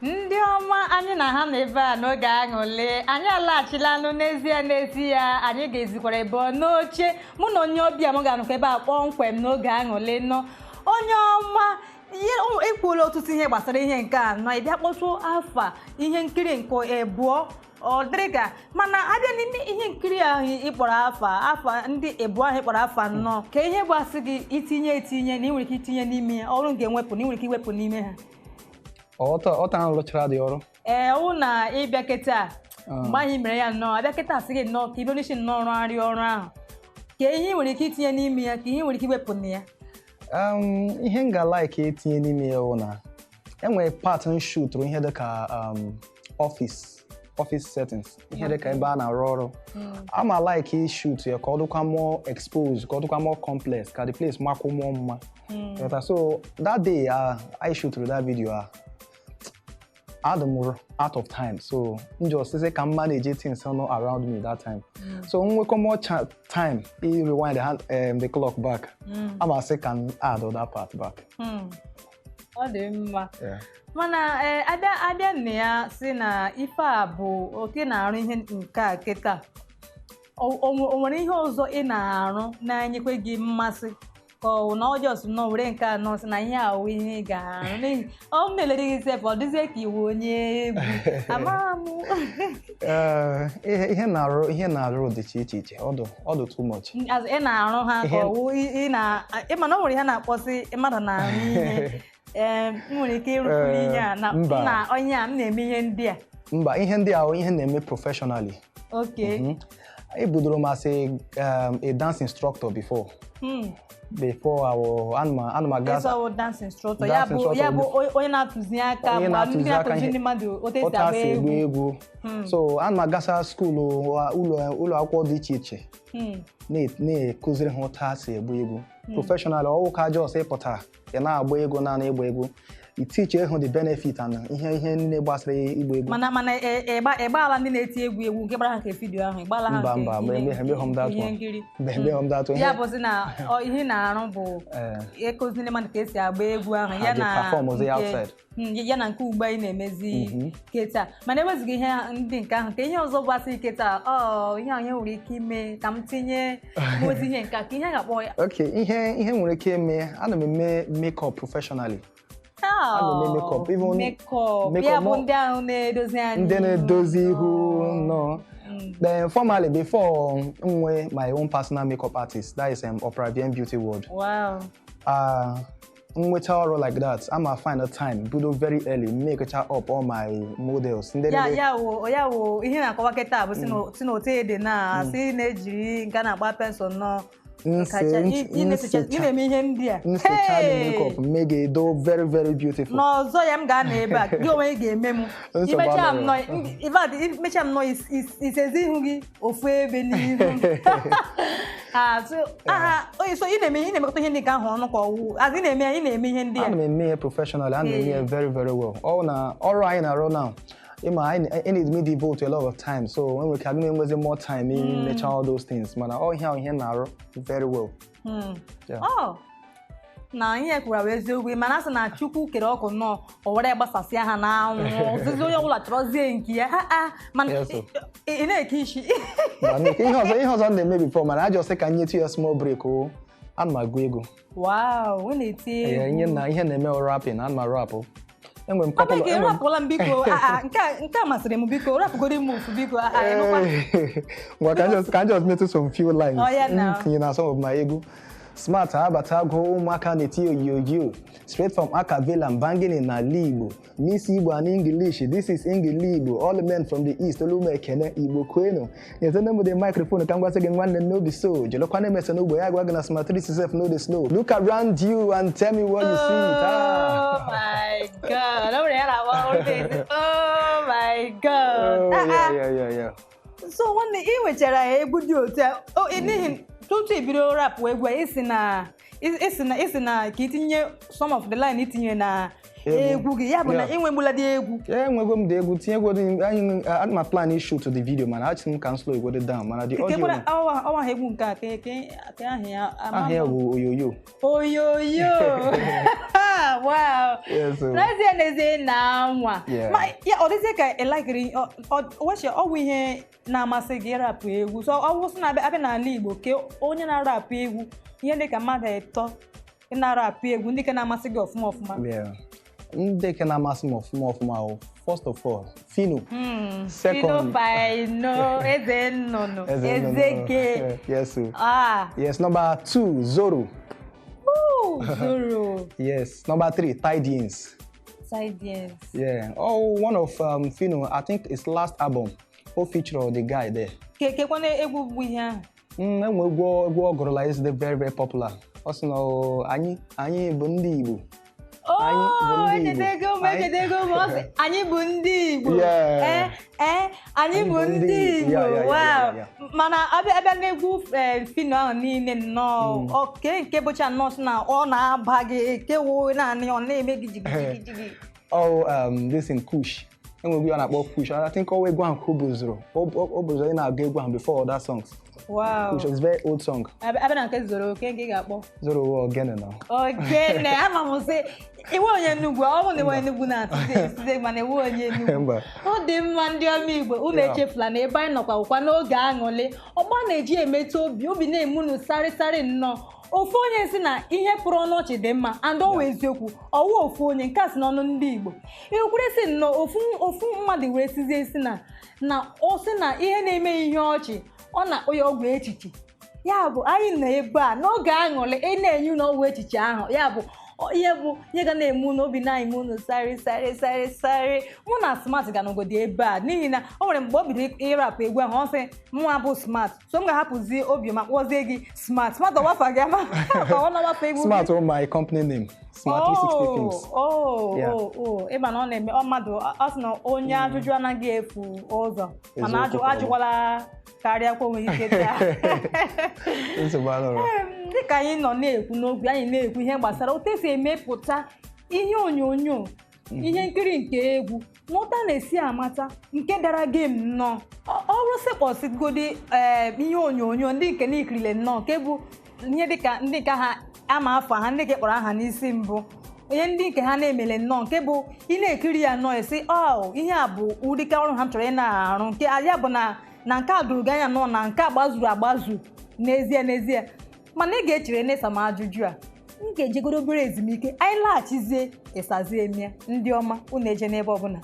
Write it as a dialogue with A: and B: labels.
A: Ndị ọma anyị na ha n'ebe a n'oge aṅụle anyị alaghachila n'ezie anyị ga-ezikwara ebe n'oche mụ na onye ọbịa m ga-anọkwa ebe a kpọmkwem n'oge aṅụle nọ onye ọma ihe ekwuola ọtụtụ ihe gbasara ihe nke anọ ịbịa kpọtụ afa ihe nkiri nke ebụọ ọ dịrịga mana abịa n'ime ihe nkiri ahụ ịkpọrọ afa ndị ebụọ ahụ ịkpọrọ afa nnọọ ka ihe gbasị gị itinye na ị nwere ike itinye n'ime ya ọrụ ga-enwepụ na ị nwere ike iwepụ n'ime ha
B: ọta rụchara dị ọrụ
A: hụ na ịbịa kịta mgbe anyị mere ya nnọọ abịa kịta asị gị nnọọ ka ibe n'isi nnọọ rụgharị ọrụ ahụ ka ihe nwere ike itinye n'ime ya ka ihe nwere ike iwepụ na ya
B: ihe m ga-like itinye n'ime ya bụ na enwere part shootrụ ihe dịka office settings ihe dịka ebe a na-arụ ọrụ ama like shoot ya ka ọ dịkwa more exposed ka ọ dịkwa more complex ka the place makwa more mma so that day I shoot that video I'm out of time, so just say can manage things around me that time. So when we come more time, you rewind the clock back. I'm say can add other part back.
A: Mana abịa nne ya si na ife a bụ oke na-arụ ihe nke a kịta o nwere ihe ọzọ ị na-arụ na-enyekwa gị mmasị ka ọ na ọjọọ nọ were nke anọ si na ihe ahụ ihe ị ga-arụ n'ihi ọ na-elere gị sef ọ dịzie ka iwu onye egwu amara m
B: ihe na-arụ dị iche ọdụ too much
A: ị na-arụ ha ka ọwụ ịma na o nwere ihe na-akpọsị mmadụ na-arụ ihe nwere ike ịrụpụrụ ihe a na onye a m na-eme ihe ndị a
B: mba ihe ndị ahụ ihe na-eme professionally ebudoro m as a dance instructor before
A: anụm aga dance instructor ya bụ onye na-atụzi aka ndị na-atụzi ndị mmadụ otu esi agba egwu
B: so anụm agasa skuulu ụlọ akwụkwọ dị iche iche na-ekụziri ha otu ha si egbu egwu professional ọwụ ka jos ịpụtara ya na-agba egwu na egwu egwu itiche ịhụ the benefit na ihe niile gbasara igba egwu
A: mana ịgbaala ndị na-eti egwu nke gbara ha nke vidiyo ahụ ịgbaala ha nke ya bụzi na ihe na-arụ bụ ịkụziri mmadụ ka esi agba egwu ahụ ya na nke ugbu anyị na-emezi keta mana ewezighị ihe ndị nke ahụ ka ihe ọzọ gbasara keta ihe ahụ nwere ike ime ka m tinye ozi ihe nke ka ihe ga-akpọ ya
B: ihe nwere ike ime ana m eme make-up professionally
A: makeup ya bụ ndị ahụ na-edozi anyị
B: ndị na-edozi ihu no then formally before nwe my own personal makeup artist that is Opravian Beauty World nweta ọrụ like that I'ma find a time budo very early make up all my models
A: ya wo ihe na-akọwa kịta bụ si na otu ede na asị na-ejiri nke na-agba pensụl nọ ị na-eme ihe ndị a
B: makeup make it very very beautiful
A: n'ọzọ ya m ga-anọ ebe a gị onwe ga-eme m imecha m nọ isezi ihu gị ofu ebe n'ihu so ị na-emekọta ihe ndị ka ahụ ọnụ ka ọwụ azị ị na-eme ihe ndị a
B: ana m eme ya professionally ana m eme ya very very well ọrụ anyị na-arụ now I need me devote a lot of time, so when we can make more time in nature all those things. Man, all here now very well.
A: Na ihe kwuru eziokwu mana asị na Chukwu kere ọkụ nnọọ o were gbasasị ha na anwụ ozizi onye ọbụla chọrọzie nke ya mana ị na-eke isi
B: ihe ọzọ na-eme before mana ajọ sị ka nye tu ya small break o ana m agụ egwu
A: wow na-eti
B: ihe na-eme rapping ana m rapụ
A: rapụla m biko nke a masịrị m biko rapụgoro m ofu biko
B: can just make some few lines na some of my egwu smart abata go ụmụaka na-eti oyoyo straight from Akavela and banging in ala Igbo Miss Igbo and English this is Igbo all the men from the east olume ekene Igbo kwenu nyetene m the microphone ka m gwasị gị nwanne no be so jelokwana emese n'ugbo ya gwa gị na smartry self no dey slow look around you and tell me what you see
A: oh my god oh my god
B: yeah
A: so nwanne ị nwechara egwu dị otu n'ihi tutu ibido rap egwu isi na ka itinye some of the line itinye na egwu gị ya bụ na inwegbula dị egwu
B: enwego m dị egwu tinyego anyị ana m plan shoot the video mana achị m ka m slow igwede down mana the audio
A: ọwa egwu nke a ka ahụ ya
B: ahụ ya bụ oyoyo
A: wow n'ezie na nwa ma ya ọ dịzie ka ịlakiri ọwụ ihe na-amasị gị rapụ egwu so ọ wụsị na abịa n'ala Igbo ke onye na-arapụ egwu ihe dị ka mmadụ ịtọ na-arapụ egwu ndị ka na-amasị gị ọfụma
B: ndị ka na-amasị m ọfụma first of all Fino
A: second Fino eze nnụnụ ezeke
B: yes number 2 Zoro
A: Zoro
B: yes number 3 Tidians yeah one of Fino I think his last album feature the guy there
A: kekwana egwu bụ ihe ahụ
B: enwe egwu ọ gụrụla is very very popular ọ sị na anyị bụ ndị Igbo
A: anyị bụ ndị Igbo anyị bụ ndị Igbo wow mana abịa n'egwu Fino ahụ niile nnọọ nke bụcha nnọọ na ọ na-aba gị kewo naanị ọ na-eme gị jigijigi
B: this in Kush enwegwu ọ na-akpọ Kush I think ọwa egwu ahụ ka o bụzoro ị na-agụ egwu ahụ before other songs.
A: Wow.
B: Kush is very old song.
A: Abịa na nke Zoro ke nke ga-akpọ
B: Zoro Ogene na
A: Ogene ama m sị iwe onye Enugu ọ bụ na iwe Enugu na-atụte mana iwe onye Enugu ọ dị mma ndị ọma Igbo unu echefula na ebe anyị nọkwa ụkwa n'oge aṅụrị ọgba na-eji emetụ obi na-emunu sarịsarị nnọọ ofu onye si na ihe pụrụ ọnọchị dị mma and ọwa eziokwu ọwa ofu onye nke a si n'ọnụ ndị Igbo ikwure si nnọọ ofu mmadụ wee sizie si na o si na ihe na-eme ihe ọchị ọ na-akpọ ya ọgwụ echiche ya bụ anyị nọ ebe a n'oge aṅụrị ị na-enye n'ọgwụ echiche ahụ ya bụ ihe ga na-emu n'obi na-eme unu sarị mụ na Smart ga n'ogodo ebe a n'ihi na o nwere mgbe o bido ịrapụ egwu ahụ ọ sị mụnwa bụ Smart so m ga-ahapụzi obi ma kpọzie gị Smart ọ wafa gị ama ọ na-awapụ egwu
B: Smart is my company name Smart 360 Films.
A: Ịba na ọ na-eme mmadụ ọ sị na onye ajụjụ anaghị efu ụzọ mana ajụkwala karịa kwa onwe ike taa dịka anyị nọ na-ekwu n'ogwe anyị na-ekwu ihe gbasara otu esi emepụta ihe onyonyo ihe nkiri nke egwu n'ụta na-esi amata nke dara game nnọọ ọrụ sekpọsigodi ihe onyonyo ndị nke n'ikirile nnọọ nke bụ ihe dịka ndị ka ha ama afọ ha ndị nke kpọrọ aha n'isi mbụ onye ndị nke ha na-emele nnọọ nke bụ ị na-ekiri ya nnọọ esi ihe a bụ ụdịka ọrụ ha chọrọ ị na-arụ nke ya bụ na nke a dụrụ gị anya nọ na nke agbazu n'ezie mana ị ga-echere n'ịsa m ajụjụ a m ga-ejegoro obere ezumike anyị laghachizie ịsazie emia ndị ọma unu eje n'ebe ọbụla